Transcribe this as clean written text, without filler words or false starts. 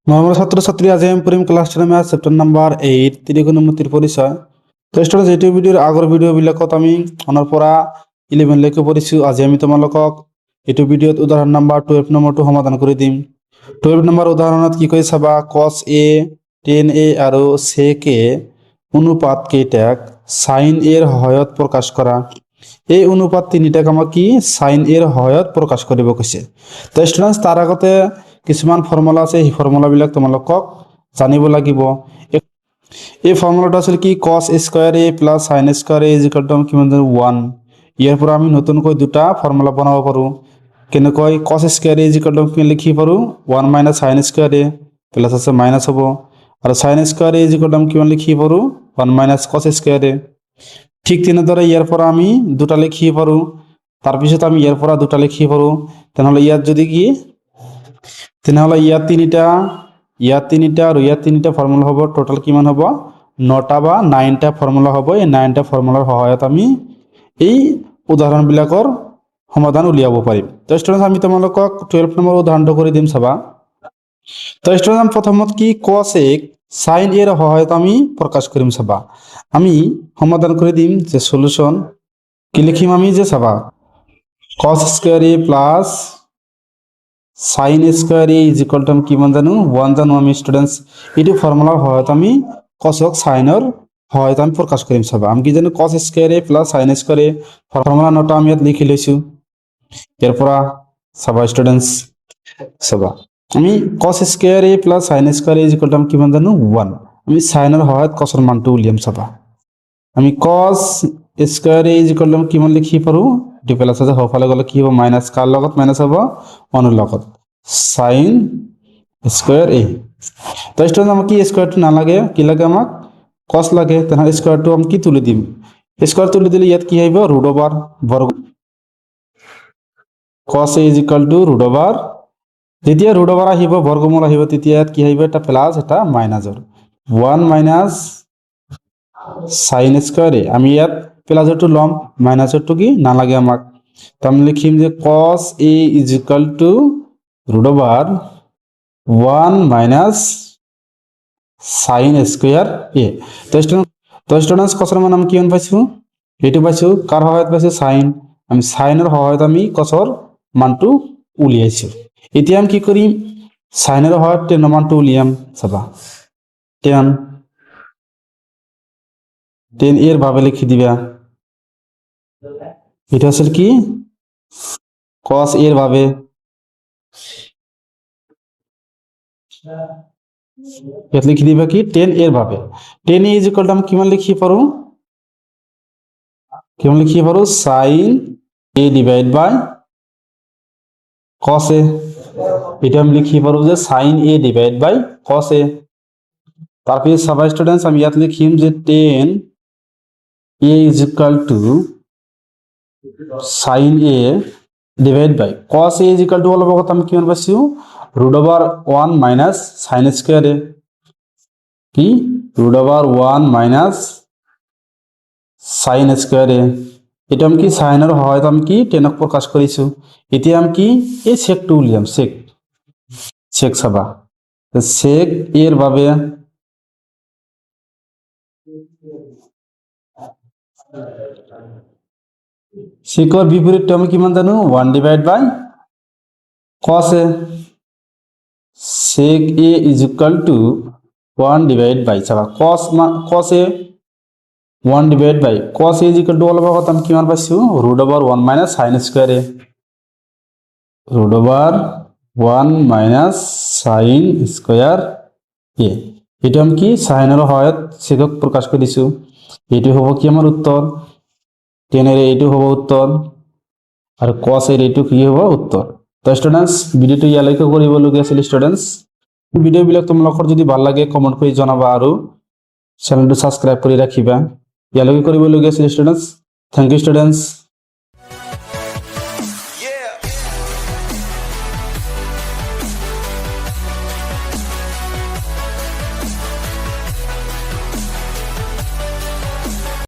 Normal ছাত্ৰছাত্ৰী আজ আমি পড়িম class 10 math chapter number 8 ত্ৰিকোণমিতিৰ পৰিচয়। তো স্টুডেন্টস এইটো ভিডিওৰ আগৰ ভিডিঅ'বিলাকত আমি অনৰ পৰা 11 লৈকে পঢ়িছোঁ। আজি আমি তোমালোকক এইটো ভিডিঅ'ত উদাহৰণ নাম্বাৰ 12 নম্বৰটো সমাধান কৰি দিম। 12 নম্বৰ উদাহৰণত কি কৈ চাবা, cos a tan a আৰু sec a অনুপাত কেইটাক sin a ৰ সহায়ত প্ৰকাশ কৰা। এই অনুপাত তিনিটাক আমাক কি sin a ৰ সহায়ত প্ৰকাশ কৰিব কৈছে। তো স্টুডেন্টস তাৰ আগতে কিছুমান ফৰ্মুলা আছে, সেই ফৰ্মুলাবিলাক তোমালোকক জানিব লাগিব। এই ফৰ্মুলাটো আছিল কি cos square a plus sin square a equal to কিমান জানো 1। ইয়াৰ পৰা আমি নতুনকৈ দুটা ফৰ্মুলা বনাব পাৰোঁ। কেনেকৈ cos square a equal to কি লিখি পাৰোঁ 1 minus sin square a plus আছে মাইনাস হ'ব, আৰু sin square a equal to কিমান লিখি পাৰোঁ 1 মাইনাস cos স্কয়াৰ a। ঠিক তেনেদৰে ইয়াৰ পৰা আমি দুটা লিখি পাৰোঁ, তাৰপিছত আমি ইয়াৰ পৰা দুটা লিখি পাৰোঁ। তেনেহ'লে ইয়াত যদি কি তেনেহ'লে ইয়াত তিনিটা আৰু ইয়াত তিনিটা ফৰ্মুলা হ'ব, টোটাল কিমান হ'ব 9টা বা 9টা ফৰ্মুলা হ'ব। এই 9টা ফৰ্মুলাৰ সহায়ত আমি এই উদাহৰণবিলাকৰ সমাধান উলিয়াব পাৰিম। তো ষ্টুডেন্টস আমি তোমালোকক 12 নম্বৰ উদাহৰণটো কৰি দিম চাবা। তো ষ্টুডেন্টস প্ৰথমত কি cos a sin a ৰ সহায়ত আমি প্ৰকাশ কৰিম চাবা। আমি সমাধান কৰি দিম যে সলিউশন কি লিখিম আমি যে চাবা cos square a plus sin square a is equal two কিমান জানো 1 জানো আমি স্টুডেন্টস। এইটো ফৰ্মুলাৰ সহায়ত আমি cosক sinৰ সহায়ত আমি প্ৰকাশ কৰিম চাবা। আমি কি জানো cos square a plus sin square a formula নটা আমি ইয়াত লিখি লৈছো। ইয়াৰ পৰা চাবা স্টুডেন্টস চাবা আমি cos square a plus sin square a is equal two কিমান জানো 1। আমি sinৰ সহায়ত cosৰ মানটো উলিয়াম চাবা। আমি cos square a is equal two কিমান লিখি পাৰোঁ এইটো প্লাস আছে, হফালে গ'লে কি হ'ব মাইনাস, কাৰ লগত মাইনাস হ'ব 1 ৰ লগত sin স্কয়ার a। তো স্টুডেন্ট আমাক কি স্কয়ারটো নালাগে, কি লাগে আমাক cos লাগে। তেনেহ'লে স্কয়ারটো আমি কি তুলি দিম, স্কয়ার তুলি দিলে ইয়াত কি আহিব ৰুট ওভাৰ বৰ্গ। cos a is equal two root over, যেতিয়া ৰুট ওভাৰ আহিব বৰ্গমূল আহিব তেতিয়া ইয়াত কি আহিব এটা প্লাস এটা মাইনাসৰ 1 মাইনাস sin স্কয়াৰ a। আমি ইয়াত প্লাসৰটো ল'ম, মাইনাসৰটো কি নালাগে আমাক। তো আমি লিখিম যে cos a is equal two root over 1 minus sin square a। তো স্টুডেন্টস cosৰ মান আমি কিমান পাইছোঁ এইটো পাইছোঁ, কাৰ সহায়ত পাইছোঁ sin। আমি sinৰ সহায়ত আমি cosৰ মানটো উলিয়াইছোঁ। এতিয়া আমি কি কৰিম sinৰ সহায়ত tan মানটো উলিয়াম চাবা। tan এর ভাবে লিখি দিবা, এটা আছিল কি cos এর ভাবে। ইয়াত লিখি দিবা কি tan এর ভাবে। tan a is equal to আমি কিমান লিখি পাৰোঁ sin a divide by cos a। এটা আমি লিখি পাৰোঁ যে sin a divide by cos a। তারপরে সাবা স্টুডেন্টস আমি ইয়াত লিখিম যে tan a is equal to sin a divide by cos a is equal to অলপ আগত আমি কিমান পাইছোঁ root over 1 minus sin square a, কি root over 1 minus sin square a। এটা আমি কি সাইনৰ সহায়ত আমি কি টেনক প্ৰকাশ কৰিছোঁ। এতিয়া আমি কি এই সেকটো উলিয়াম, সেক চাবা সেক এৰ ভাবে সেকৰ বিপৰীতটো আমি কিমান জানো 1 divide by cos a। sec a is equal to 1 divide by চাবা cos a 1 divide by cos a is equal to অলপ আগত আমি কিমান পাইছোঁ root over 1 minus sin square a, root over 1 minus sin square a। এটা আমি কি সাইনৰ সহায়ত সেকক প্ৰকাশ কৰিছোঁ। এইটো হ'ব কি আমাৰ উত্তৰ, tan এৰ এইটো হ'ব উত্তৰ আৰু cos এৰ এইটো কি হ'ব উত্তৰ। তো স্টুডেন্টস ভিডিওটো ইয়ালৈকে কৰিবলগীয়া আছিল। স্টুডেন্টস ভিডিওবিলাক তোমালোকৰ যদি ভাল লাগে কমেন্ট কৰি জনাবা আৰু চেনেলটো সাবস্ক্ৰাইব কৰি ৰাখিবা। ইয়ালৈকে কৰিবলগীয়া আছিল স্টুডেন্টস। Thank U students.